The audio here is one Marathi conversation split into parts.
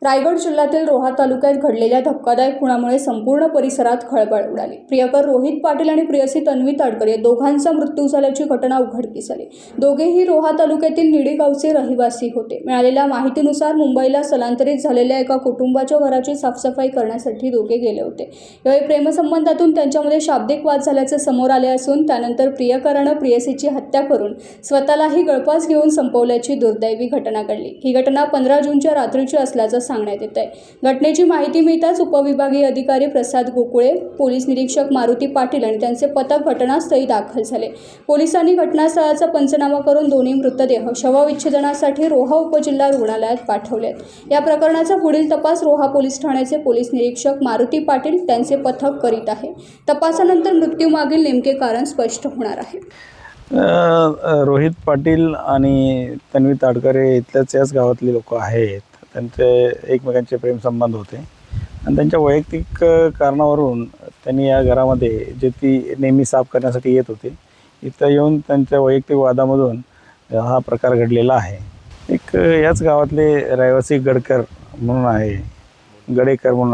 रायगड जिल्ह्यातील रोहा तालुक्यात घडलेल्या धक्कादायक खुनामुळे संपूर्ण परिसरात खळबळ उडाली। प्रियकर रोहित पाटील आणि प्रियसी तन्वी ताडकर या दोघांचा मृत्यू झाल्याची घटना उघडकीस आली। दोघेही रोहा तालुक्यातील निडी गावचे रहिवासी होते। मिळालेल्या माहितीनुसार मुंबईला स्थलांतरित झालेल्या एका कुटुंबाच्या घराची साफसफाई करण्यासाठी दोघे गेले होते। यावेळी प्रेमसंबंधातून त्यांच्यामध्ये शाब्दिक वाद झाल्याचे समोर आले असून त्यानंतर प्रियकराने प्रियसीची हत्या करून स्वतःलाही गळफास घेऊन संपवल्याची दुर्दैवी घटना घडली। ही घटना 15 जूनच्या रात्रीची असल्याचं सांगण्यात येत आहे। घटनेची माहिती मिळताच उपविभागीय अधिकारी प्रसाद गोकुळे, पोलीस निरीक्षक मारुती पाटील आणि त्यांचे पथक घटनास्थळी दाखल झाले। पोलिसांनी घटनास्थळाचा पंचनामा करून दोन्ही मृतदेह शवविच्छेदनासाठी रोहा उपजिल्हा रुग्णालयात पाठवले। या प्रकरणाचा पुढील तपास रोहा पोलीस ठाण्याचे पोलीस निरीक्षक मारुती पाटील त्यांचे पथक करीत आहे। तपासानंतर मृत्यूमागील नेमके कारण स्पष्ट होणार आहे। रोहित पाटील आणि तन्वी ताडकर हे इथल्याच याच गावातले लोक आहेत। त्यांचे एकमेकांचे प्रेमसंबंध होते आणि त्यांच्या वैयक्तिक कारणावरून त्यांनी या घरामध्ये जे ती नेहमी साफ करण्यासाठी येत होते, इथं येऊन त्यांच्या वैयक्तिक वादामधून हा प्रकार घडलेला आहे। एक याच गावातले रहिवासी गडेकर म्हणून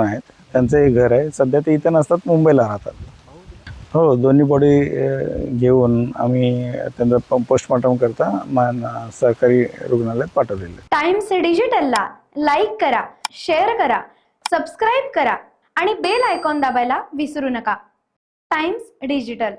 आहेत। त्यांचं एक घर आहे। सध्या ते इथं नसतात, मुंबईला राहतात। हो, दोन्ही बॉडी घेऊन आम्ही त्यांचा पोस्टमॉर्टम करता सरकारी रुग्णालयात पाठवलेलं। टाइम्स डिजिटलला लाईक करा, शेअर करा, सबस्क्राईब करा आणि बेल आयकॉन दाबायला विसरू नका। Times digital.